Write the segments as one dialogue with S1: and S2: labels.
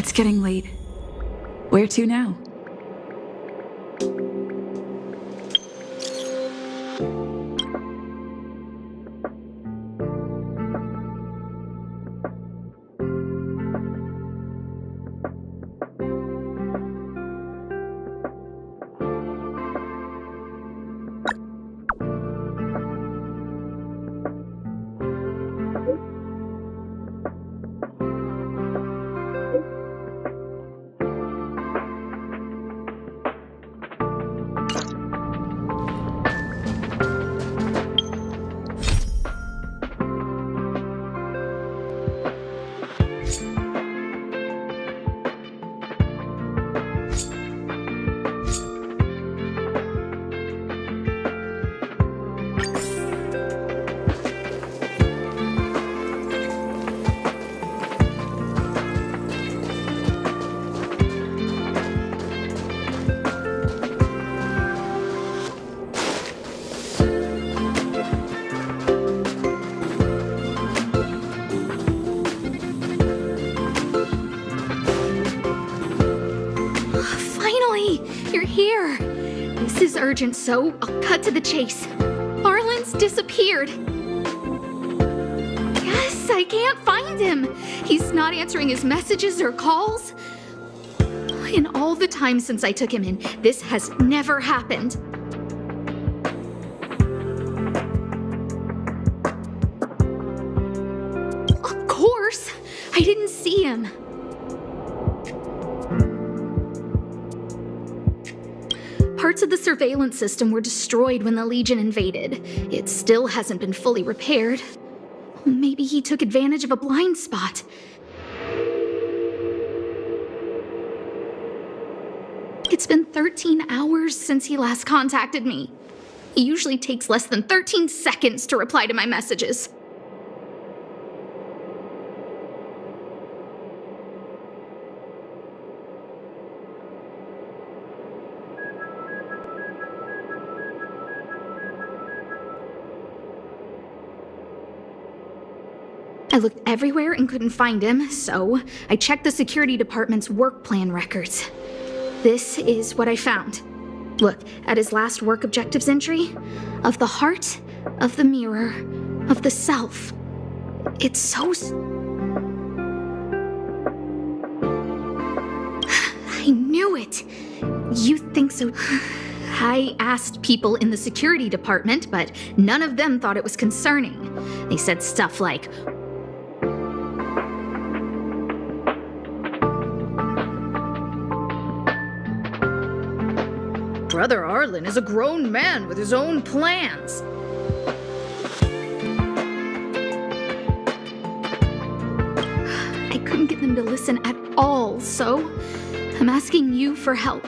S1: It's getting late. Where to now?
S2: You're here! This is urgent, so I'll cut to the chase. Harlan's disappeared. Yes, I can't find him. He's not answering his messages or calls. In all the time since I took him in, this has never happened. Of course! I didn't see him. Parts of the surveillance system were destroyed when the Legion invaded. It still hasn't been fully repaired. Maybe he took advantage of a blind spot. It's been 13 hours since he last contacted me. He usually takes less than 13 seconds to reply to my messages. I looked everywhere and couldn't find him, so I checked the security department's work plan records. This is what I found. Look at his last work objectives entry. Of the heart, of the mirror, of the self. It's so... knew it. You think so? I asked people in the security department, but none of them thought it was concerning. They said stuff like, Brother Arlen is a grown man with his own plans. I couldn't get them to listen at all, so I'm asking you for help.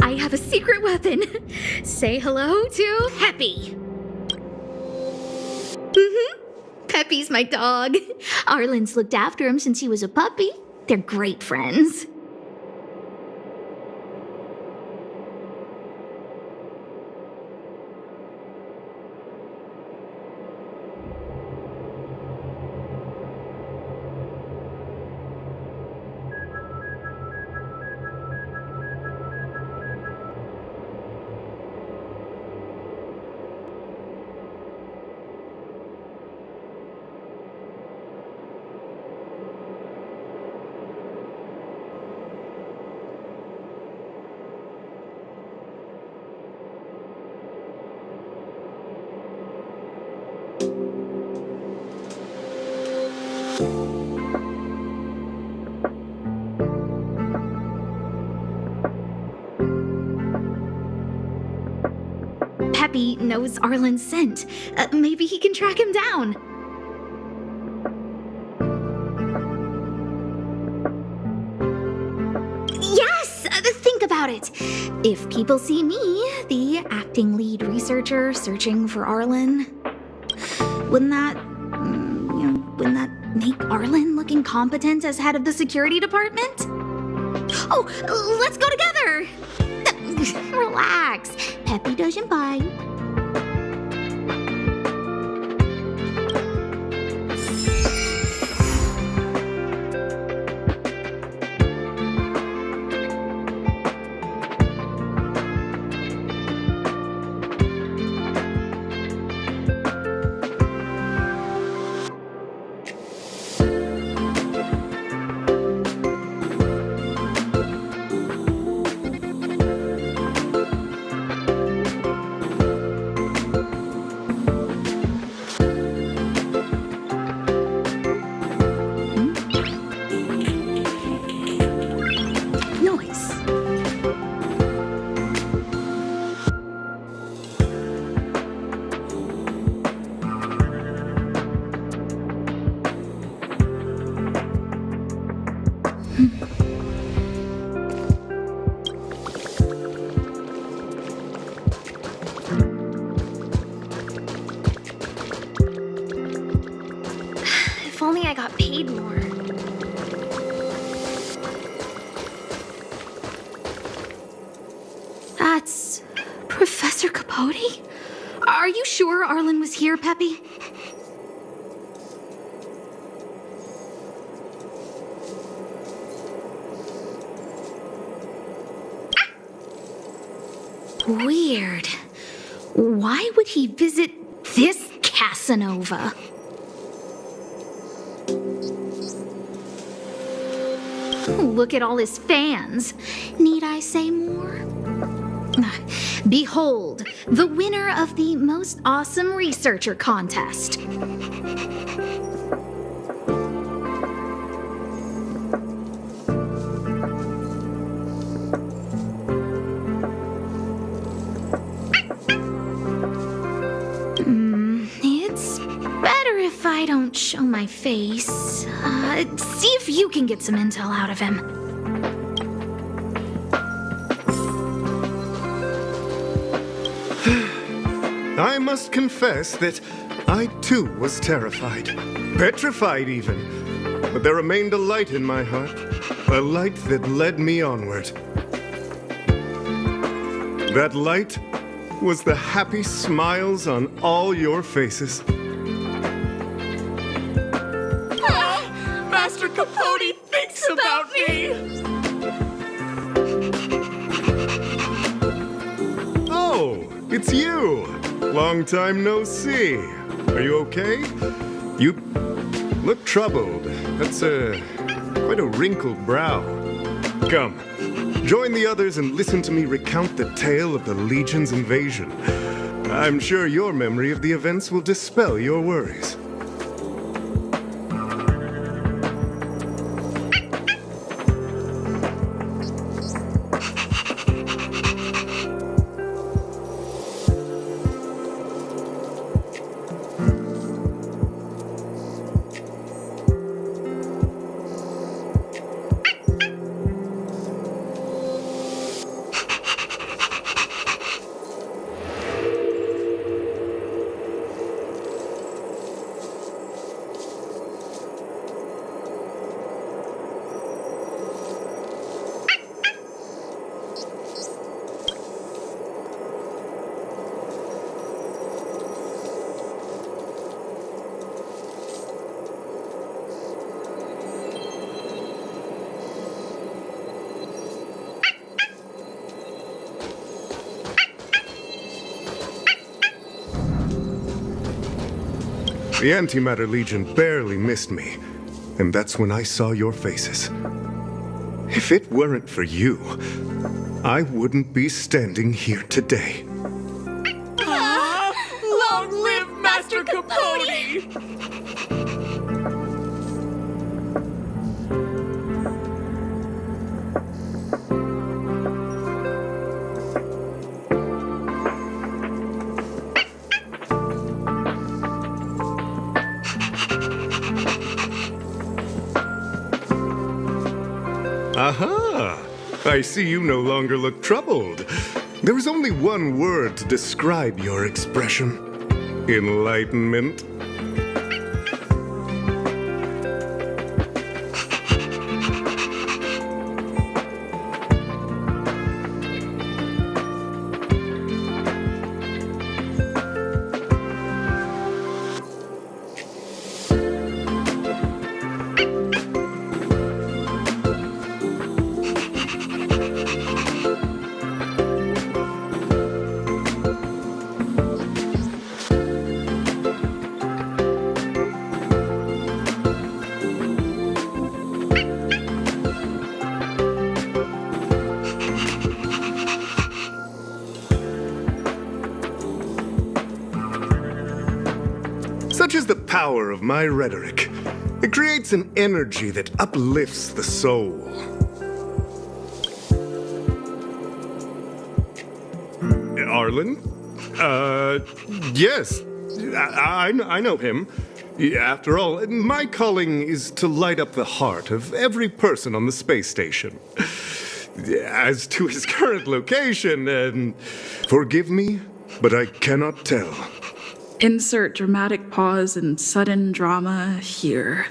S2: I have a secret weapon. Say hello to Peppy. Peppy's my dog. Arlen's looked after him since he was a puppy. They're great friends. Peppy knows Arlen's scent. Maybe he can track him down. Yes! Think about it. If people see me, the acting lead researcher searching for Arlen, wouldn't that make Arlen look incompetent as head of the security department? Oh, let's go together! Relax. Peppy doesn't bite. If only I got paid more. That's Professor Capote? Are you sure Arlen was here, Peppy? Weird. Why would he visit this Casanova? Look at all his fans. Need I say more? Behold, the winner of the Most Awesome Researcher contest. if I don't show my face? See if you can get some intel out of him.
S3: I must confess that I too was terrified. Petrified even. But there remained a light in my heart. A light that led me onward. That light was the happy smiles on all your faces.
S4: Master Capote thinks about me!
S3: Oh, it's you! Long time no see. Are you okay? You look troubled. That's quite a wrinkled brow. Come, join the others and listen to me recount the tale of the Legion's invasion. I'm sure your memory of the events will dispel your worries. The Antimatter Legion barely missed me, and that's when I saw your faces. If it weren't for you, I wouldn't be standing here today.
S4: Long live Master Capote!
S3: Aha! I see you no longer look troubled. There is only one word to describe your expression. Enlightenment. Such is the power of my rhetoric. It creates an energy that uplifts the soul. Arlen? Yes. I know him. After all, my calling is to light up the heart of every person on the space station. As to his current location, forgive me, but I cannot tell.
S1: Insert dramatic pause and sudden drama here.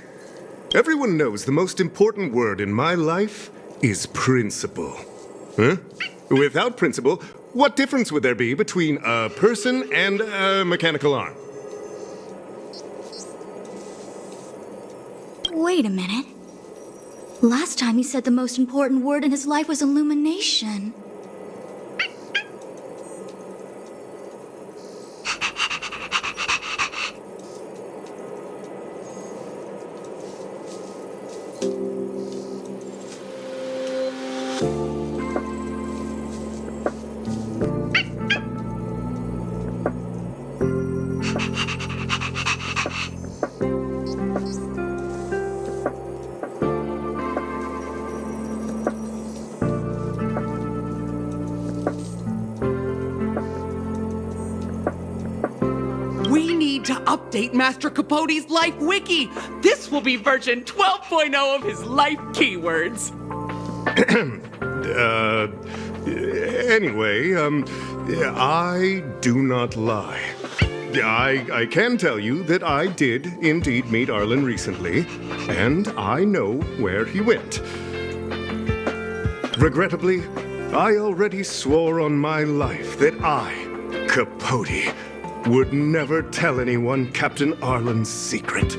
S3: Everyone knows the most important word in my life is principle. Huh? Without principle, what difference would there be between a person and a mechanical arm?
S5: Wait a minute. Last time he said the most important word in his life was illumination.
S4: update Master Capote's life wiki. This will be version 12.0 of his life keywords.
S3: Anyway, I do not lie. I can tell you that I did indeed meet Arlen recently, and I know where he went. Regrettably, I already swore on my life that I, Capote, would never tell anyone Captain Arlen's secret.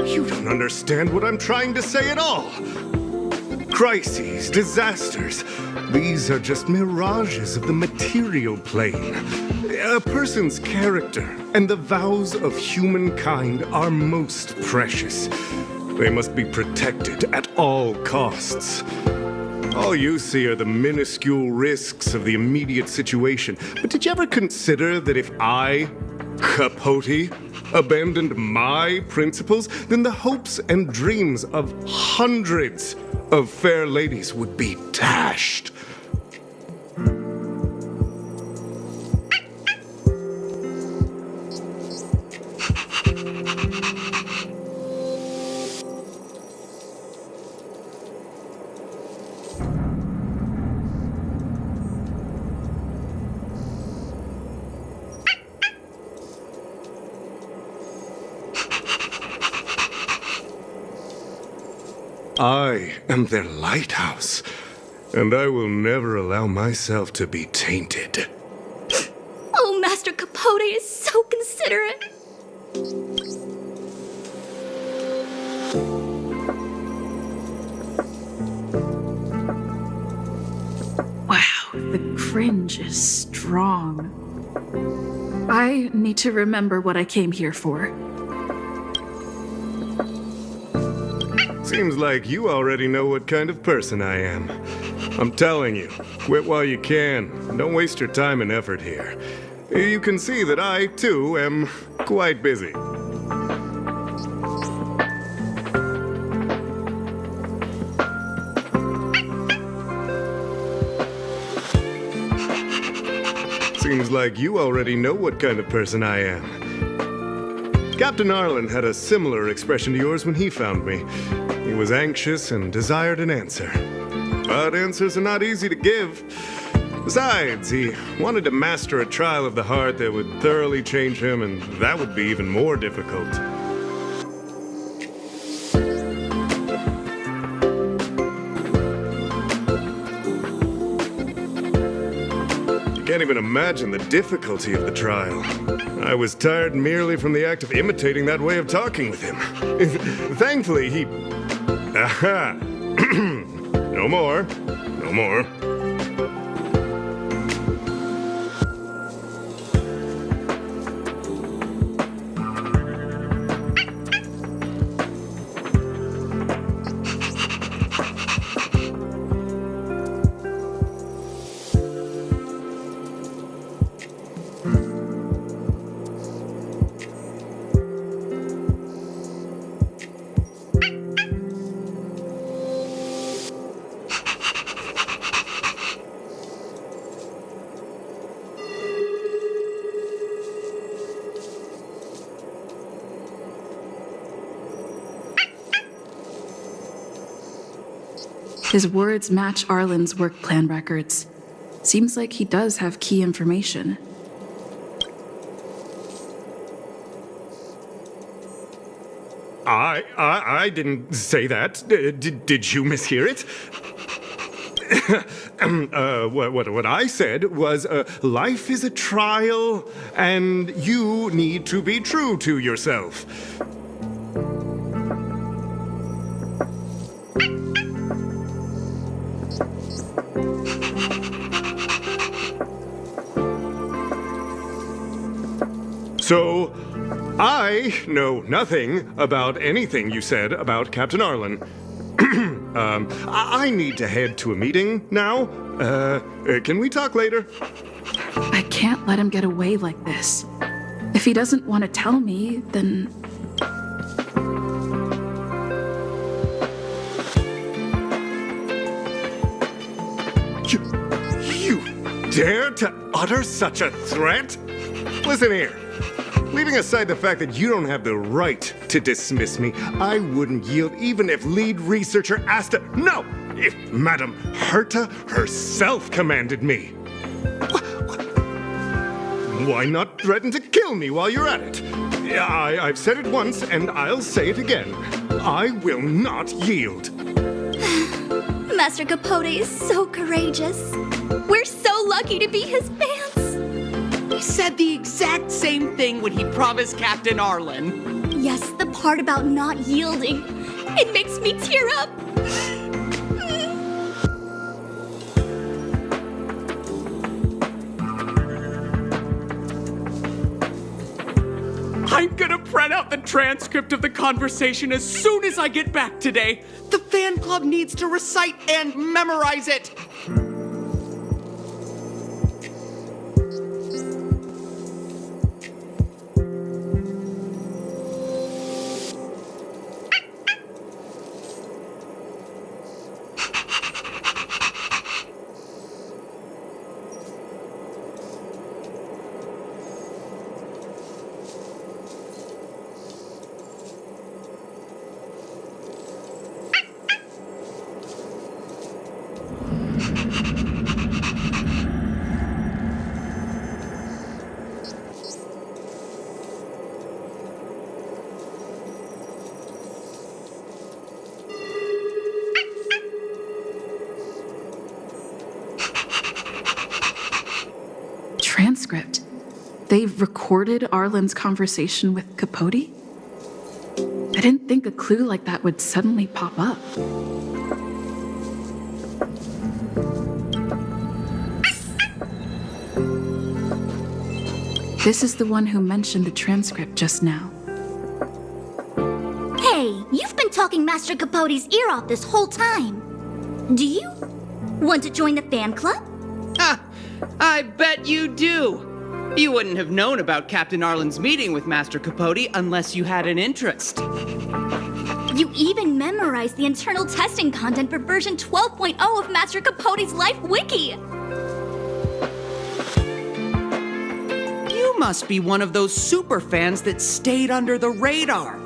S3: You don't understand what I'm trying to say at all. Crises, disasters, these are just mirages of the material plane. A person's character and the vows of humankind are most precious. They must be protected at all costs. All you see are the minuscule risks of the immediate situation. But did you ever consider that if I, Capote, abandoned my principles, then the hopes and dreams of hundreds of fair ladies would be dashed? I am their lighthouse, and I will never allow myself to be tainted.
S5: Oh, Master Capote is so considerate.
S1: Wow, the cringe is strong. I need to remember what I came here for.
S3: Seems like you already know what kind of person I am. I'm telling you, quit while you can. Don't waste your time and effort here. You can see that I, too, am quite busy. Seems like you already know what kind of person I am. Captain Arlen had a similar expression to yours when he found me. He was anxious and desired an answer. But answers are not easy to give. Besides, he wanted to master a trial of the heart that would thoroughly change him, and that would be even more difficult. You can't even imagine the difficulty of the trial. I was tired merely from the act of imitating that way of talking with him. Thankfully, he... Aha! No more. No more.
S1: His words match Arlen's work plan records. Seems like he does have key information.
S3: I didn't say that. Did you mishear it? What I said was, life is a trial, and you need to be true to yourself. So, I know nothing about anything you said about Captain Arlen. I need to head to a meeting now. Can we talk later?
S1: I can't let him get away like this. If he doesn't want to tell me, then...
S3: You dare to utter such a threat? Listen here. Leaving aside the fact that you don't have the right to dismiss me, I wouldn't yield even if lead researcher Asta... No! If Madame Herta herself commanded me. Why not threaten to kill me while you're at it? I've said it once, and I'll say it again. I will not yield.
S5: Master Capote is so courageous. We're so lucky to be his fans.
S4: He said the exact same thing when he promised Captain Arlen.
S5: Yes, the part about not yielding. It makes me tear up.
S4: I'm gonna print out the transcript of the conversation as soon as I get back today. The fan club needs to recite and memorize it.
S1: Transcript. They've recorded Arlen's conversation with Capote? I didn't think a clue like that would suddenly pop up. This is the one who mentioned the transcript just now.
S5: Hey, you've been talking Master Capote's ear off this whole time. Do you want to join the fan club?
S4: Ah, I bet you do. You wouldn't have known about Captain Arlen's meeting with Master Capote unless you had an interest.
S5: You even memorized the internal testing content for version 12.0 of Master Capote's Life Wiki.
S4: You must be one of those super fans that stayed under the radar.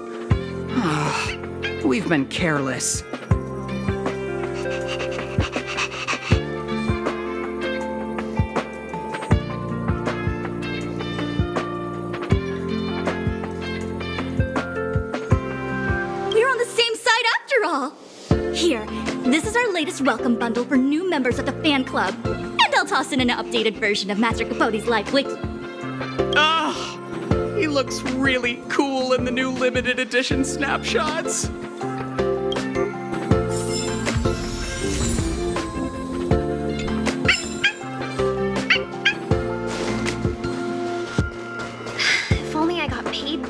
S4: We've been careless.
S5: Here, this is our latest welcome bundle for new members of the fan club. And I'll toss in an updated version of Master Capote's Life Wiki.
S4: He looks really cool in the new limited edition snapshots.
S2: If only I got paid.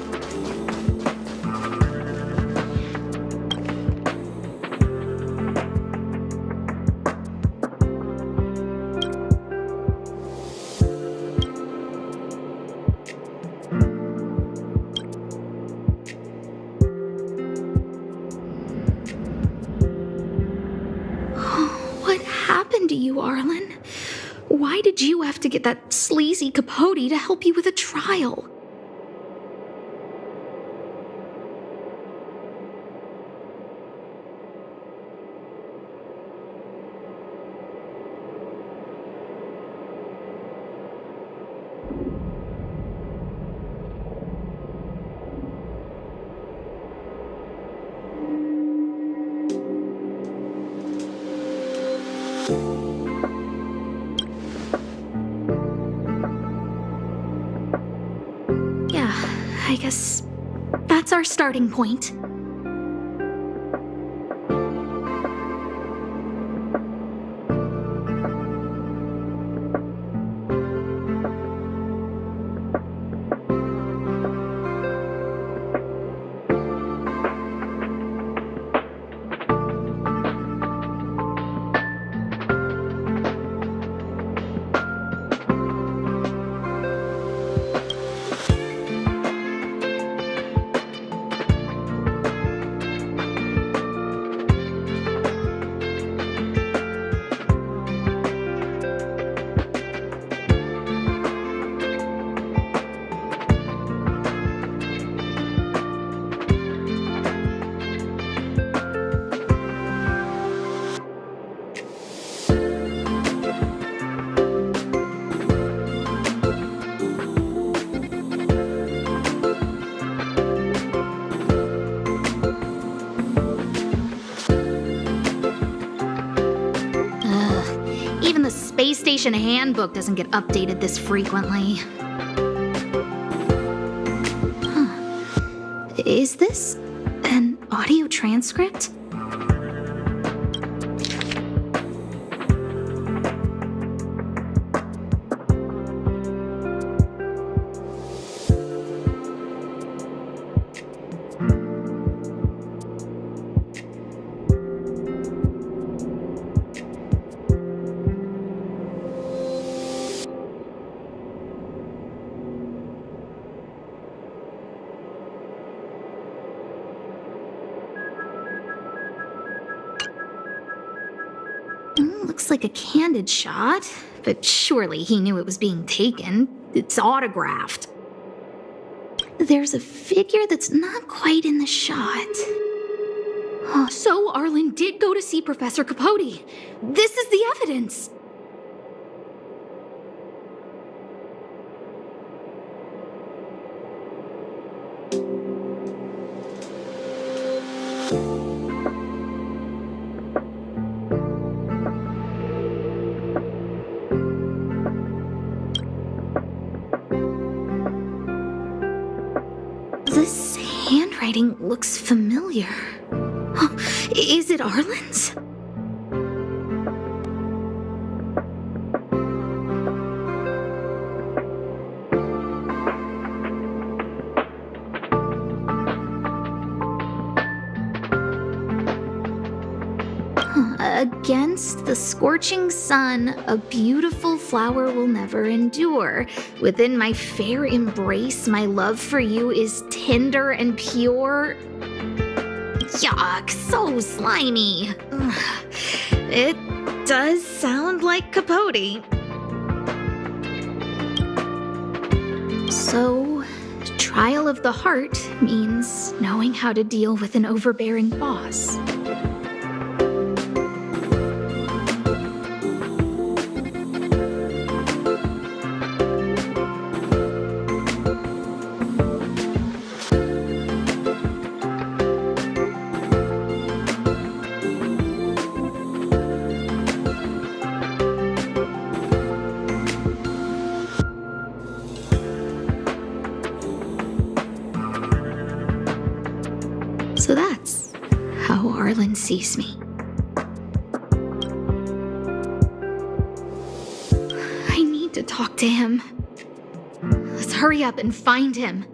S2: What happened to you, Arlen? Why did you have to get that sleazy Capote to help you with a trial? Yeah, I guess that's our starting point. station handbook doesn't get updated this frequently. Is this an audio transcript? Looks like a candid shot, but surely he knew it was being taken. It's autographed. There's a figure that's not quite in the shot. Oh, so Arlen did go to see Professor Capote. This is the evidence. This handwriting looks familiar. Oh, is it Arlen's? Against the scorching sun, a beautiful flower will never endure. Within my fair embrace, my love for you is tender and pure. Yuck, so slimy. Ugh. It does sound like Capote. So, trial of the heart means knowing how to deal with an overbearing boss. So that's how Arlen sees me. I need to talk to him. Let's hurry up and find him.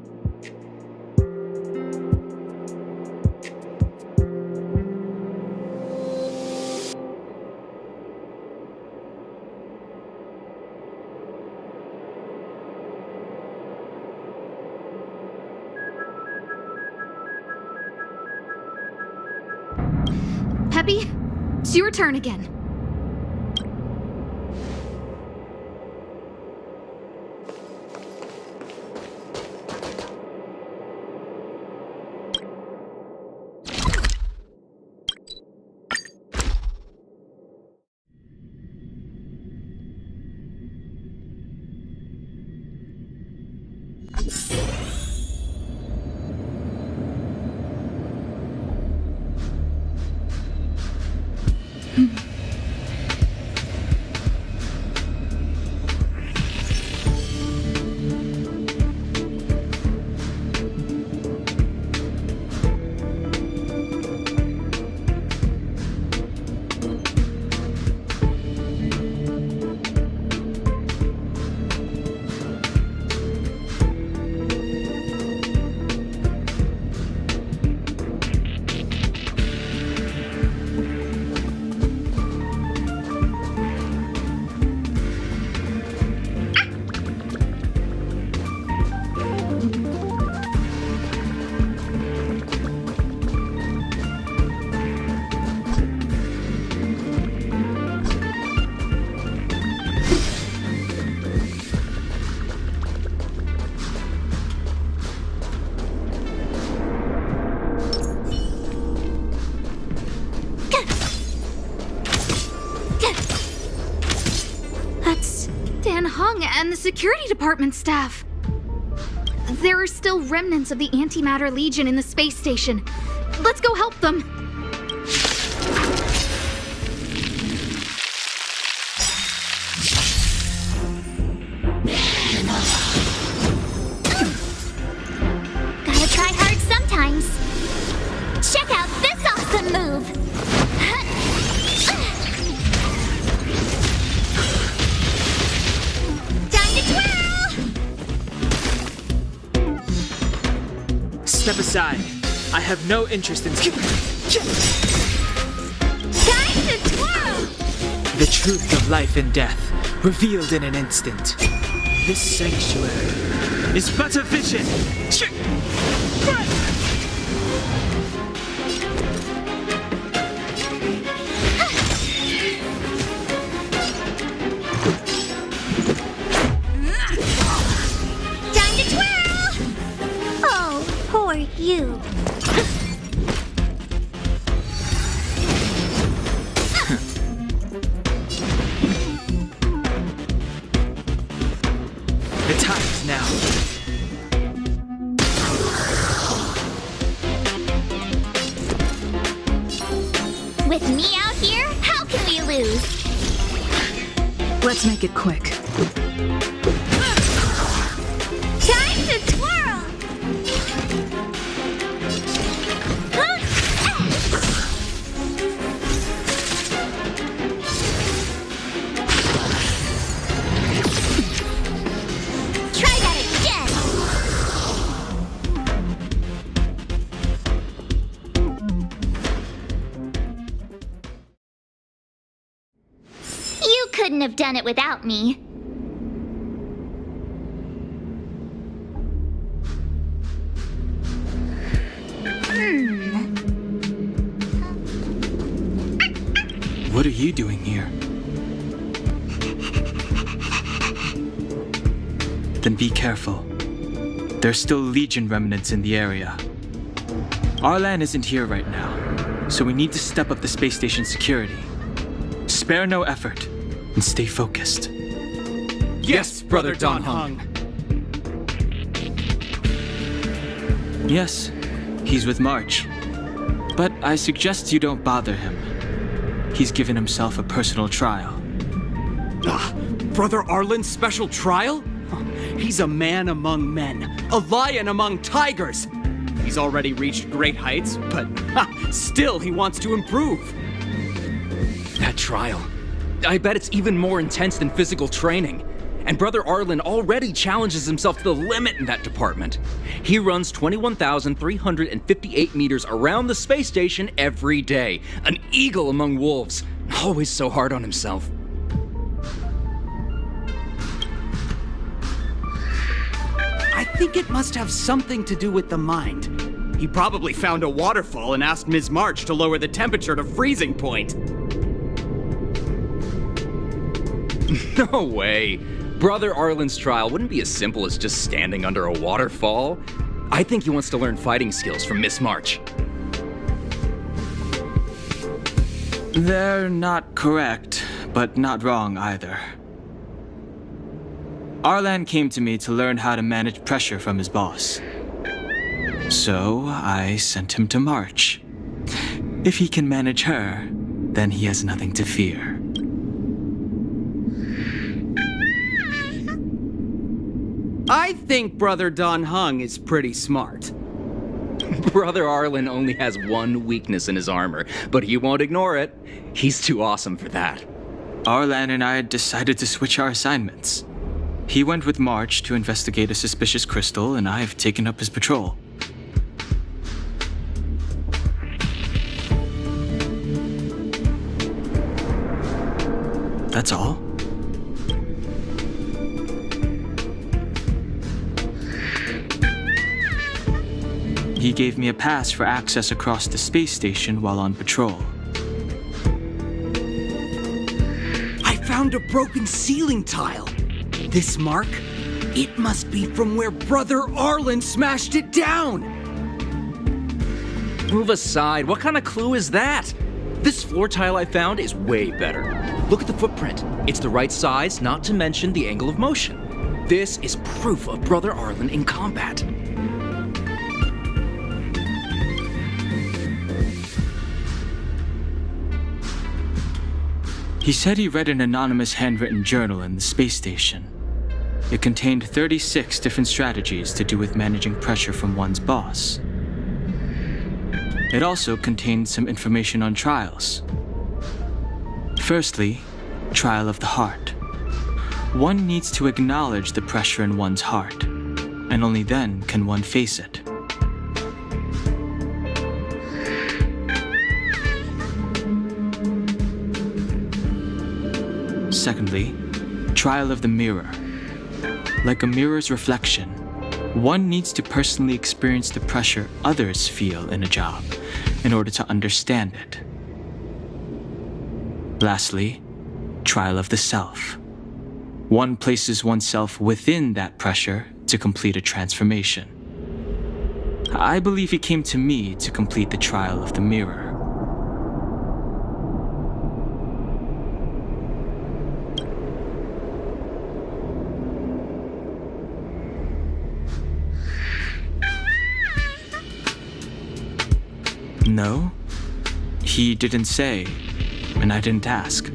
S2: Peppy, it's your turn again. And the security department staff. There are still remnants of the Antimatter Legion in the space station. Let's go help them.
S6: step aside. I have no interest in...
S5: Time to twirl!
S6: The truth of life and death, revealed in an instant. This sanctuary is but a vision.
S5: Time to twirl! Oh, poor you.
S6: The time is now.
S5: With me out here, how can we lose?
S1: Let's make it quick.
S5: Time to twirl! Try that again! You couldn't have done it without me.
S6: What are you doing here? Then be careful. There's still Legion remnants in the area. Arlan isn't here right now, so we need to step up the space station security. Spare no effort, and stay focused.
S7: Yes, Brother Don Hung.
S6: Yes, he's with March. But I suggest you don't bother him. He's given himself a personal trial.
S7: Brother Arlen's special trial? He's a man among men, a lion among tigers. He's already reached great heights, but still he wants to improve. That trial, I bet it's even more intense than physical training. And Brother Arlen already challenges himself to the limit in that department. He runs 21,358 meters around the space station every day. An eagle among wolves. Always so hard on himself. I think it must have something to do with the mind. He probably found a waterfall and asked Ms. March to lower the temperature to freezing point. No way. Brother Arlen's trial wouldn't be as simple as just standing under a waterfall. I think he wants to learn fighting skills from Miss March.
S6: They're not correct, but not wrong either. Arlan came to me to learn how to manage pressure from his boss. So I sent him to March. If he can manage her, then he has nothing to fear.
S4: I think Brother Don Hung is pretty smart.
S7: Brother Arlen only has one weakness in his armor, but he won't ignore it. He's too awesome for that.
S6: Arlan and I decided to switch our assignments. He went with March to investigate a suspicious crystal, and I've taken up his patrol. That's all. He gave me a pass for access across the space station while on patrol.
S7: I found a broken ceiling tile. This mark, it must be from where Brother Arlen smashed it down. Move aside. What kind of clue is that? This floor tile I found is way better. Look at the footprint. It's the right size, not to mention the angle of motion. This is proof of Brother Arlen in combat.
S6: He said he read an anonymous handwritten journal in the space station. It contained 36 different strategies to do with managing pressure from one's boss. It also contained some information on trials. Firstly, trial of the heart. One needs to acknowledge the pressure in one's heart, and only then can one face it. Secondly, trial of the mirror. Like a mirror's reflection, one needs to personally experience the pressure others feel in a job in order to understand it. Lastly, trial of the self. One places oneself within that pressure to complete a transformation. I believe he came to me to complete the trial of the mirror. No, he didn't say, and I didn't ask.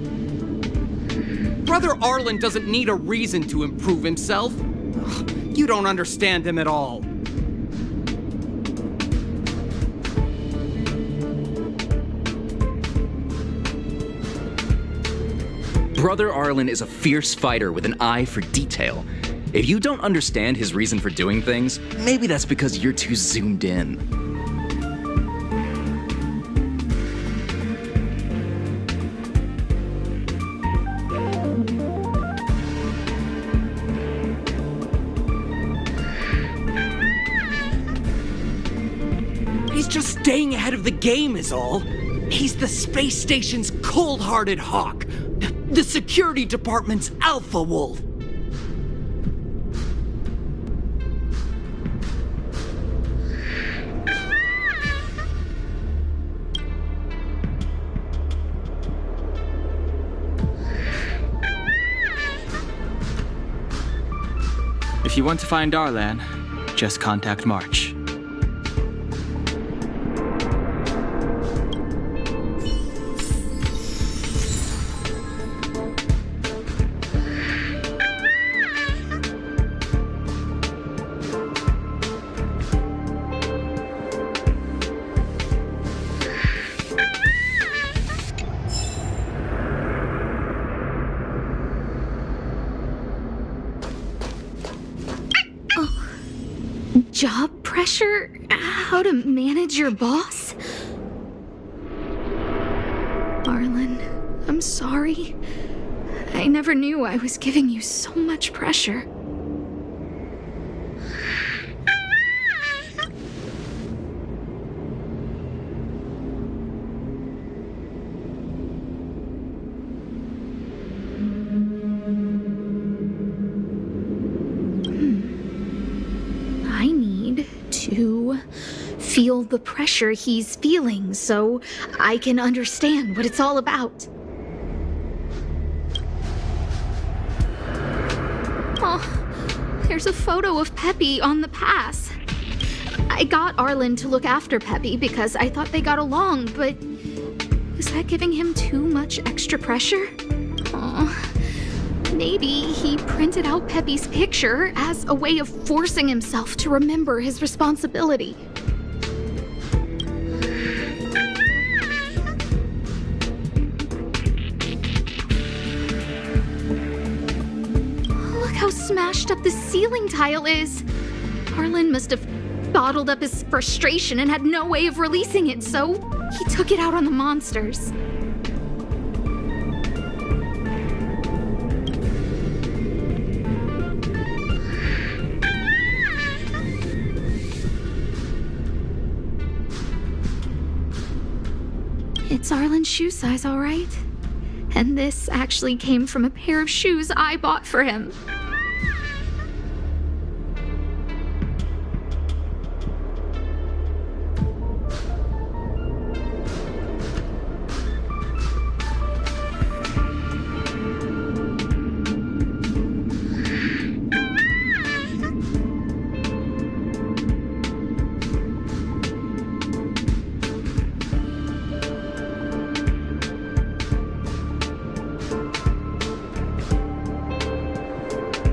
S7: Brother Arlen doesn't need a reason to improve himself. Ugh, you don't understand him at all.
S8: Brother Arlen is a fierce fighter with an eye for detail. If you don't understand his reason for doing things, maybe that's because you're too zoomed in.
S7: He's just staying ahead of the game is all. He's the space station's cold-hearted hawk. The security department's alpha wolf.
S6: If you want to find Arlan, just contact March.
S2: Job pressure? How to manage your boss? Arlen, I'm sorry. I never knew I was giving you so much pressure. I need to feel the pressure he's feeling so I can understand what it's all about. Oh, there's a photo of Peppy on the pass. I got Arlen to look after Peppy because I thought they got along, but was that giving him too much extra pressure? Oh, maybe he printed out Peppy's picture as a way of forcing himself to remember his responsibility. Look how smashed up the ceiling tile is. Arlen must have bottled up his frustration and had no way of releasing it, so he took it out on the monsters. It's Arlen's shoe size, all right? And this actually came from a pair of shoes I bought for him.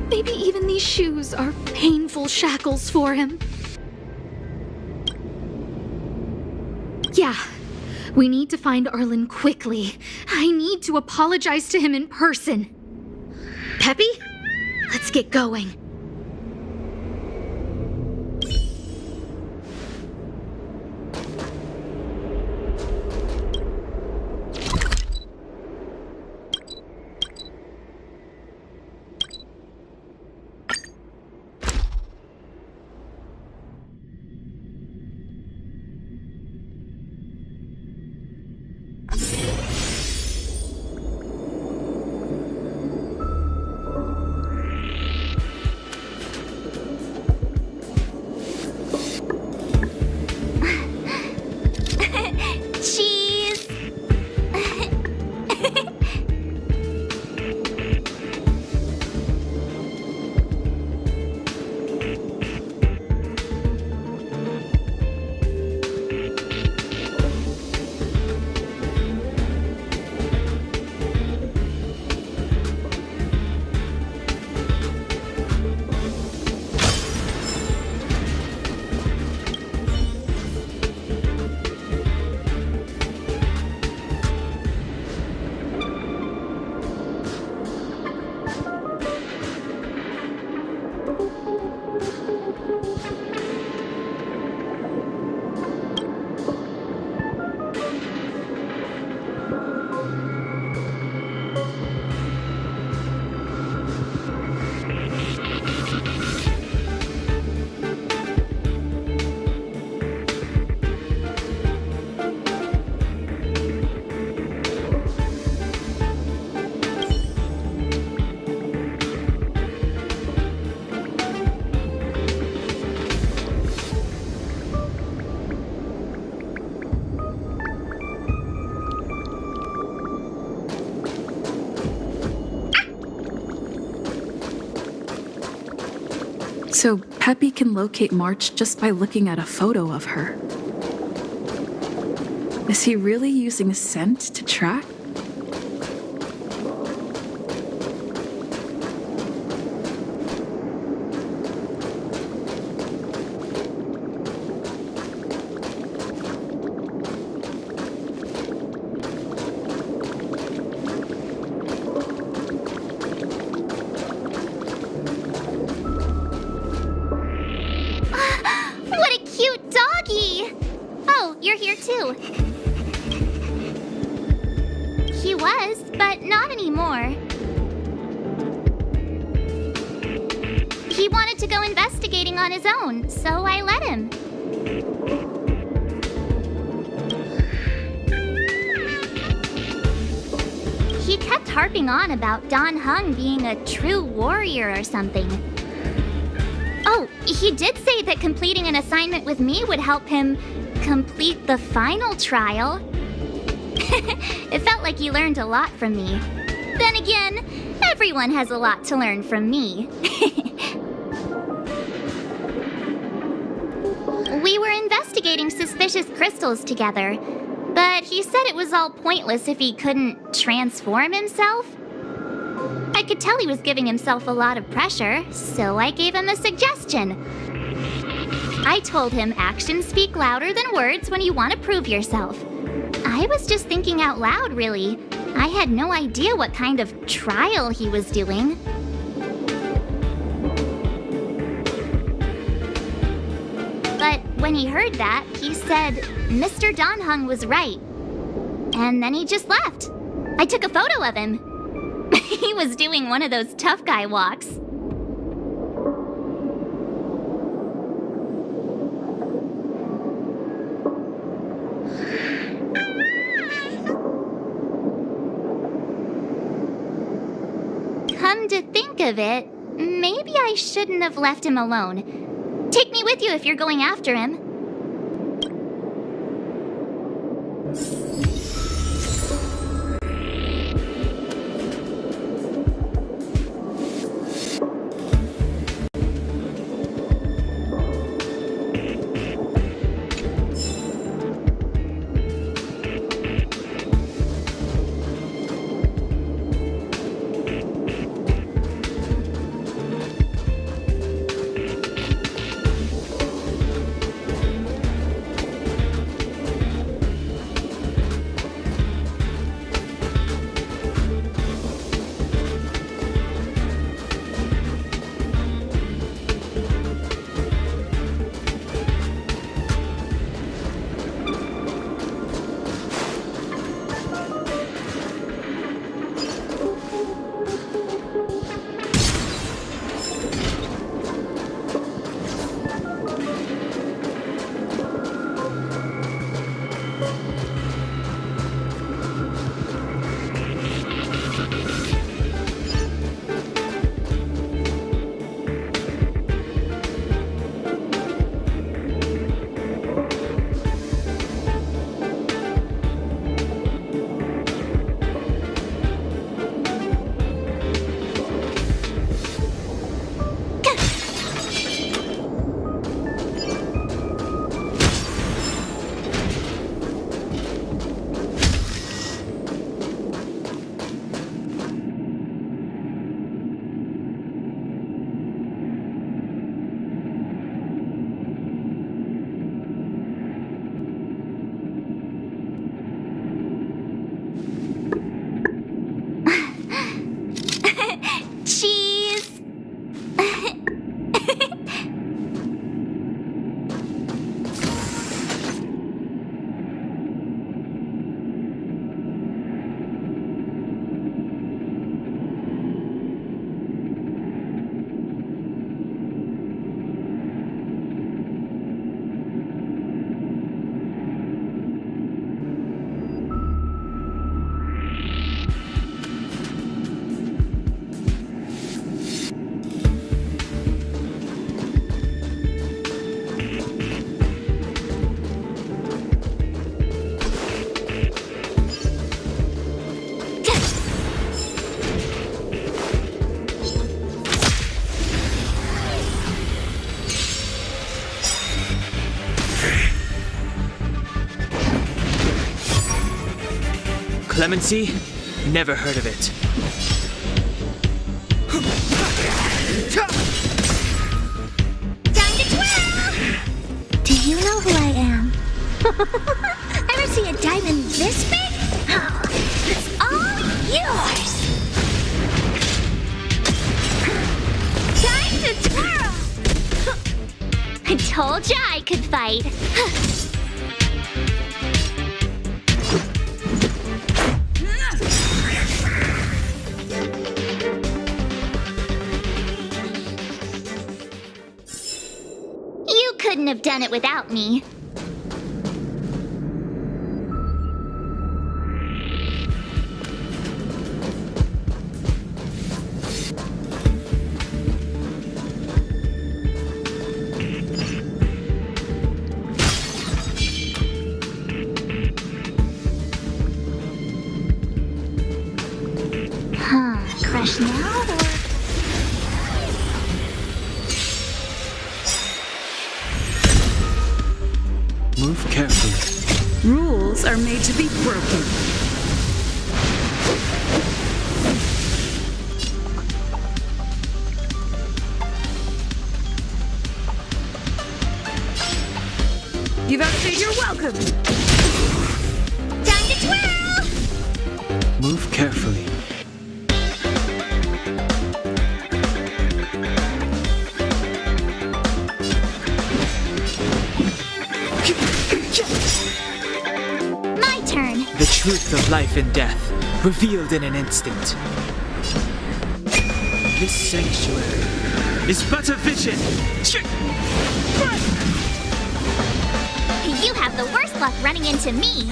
S2: Maybe even these shoes are painful shackles for him. Yeah, we need to find Arlen quickly. I need to apologize to him in person. Peppy, let's get going.
S1: So Peppy can locate March just by looking at a photo of her. Is he really using scent to track?
S5: What a cute doggy! Oh, you're here too. He was, but not anymore. He wanted to go investigating on his own, so I let him. He kept harping on about Don Hung being a true warrior or something. Oh, he did say that completing an assignment with me would help him complete the final trial. It felt like he learned a lot from me. Then again, everyone has a lot to learn from me. We were investigating suspicious crystals together, but he said it was all pointless if he couldn't transform himself. I could tell he was giving himself a lot of pressure, so I gave him a suggestion. I told him actions speak louder than words when you want to prove yourself. I was just thinking out loud, really. I had no idea what kind of trial he was doing. But when he heard that, he said Mr. Don Hung was right. And then he just left. I took a photo of him. He was doing one of those tough guy walks. Come to think of it, maybe I shouldn't have left him alone. Take me with you if you're going after him.
S6: Clemency? Never heard of it.
S9: Time to twirl! Do you know who I am? Ever see a diamond this big? Oh, it's all yours! Time to twirl!
S5: I told ya I could fight. You couldn't have done it without me. Crush now or...
S6: Move carefully.
S1: Rules are made to be broken. You've outstayed your welcome.
S9: Time to twirl!
S6: Move carefully.
S5: My turn.
S6: The truth of life and death, revealed in an instant. This sanctuary is but a vision.
S5: You have the worst luck running into me.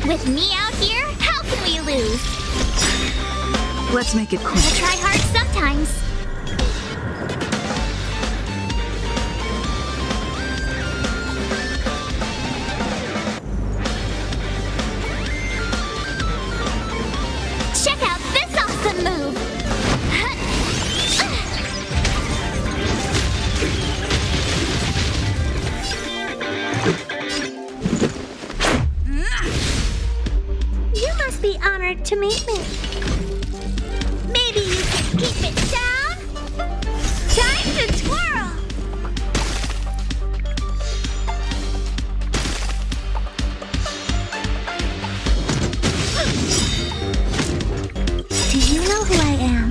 S5: With me out here, how can we lose?
S1: Let's make it quick.
S5: I try hard sometimes. Check out this awesome move!
S9: You must be honored to meet me. Maybe you can keep it down? Time to twirl! Do you know who I am?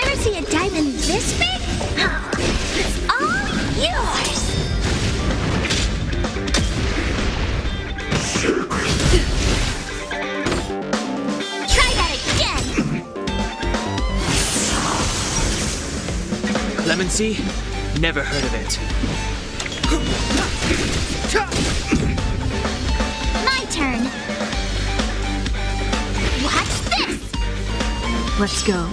S9: Ever see a diamond this big? Oh, it's all yours!
S5: Try that again!
S6: Clemency? Never heard of it.
S5: My turn. Watch this!
S1: Let's go.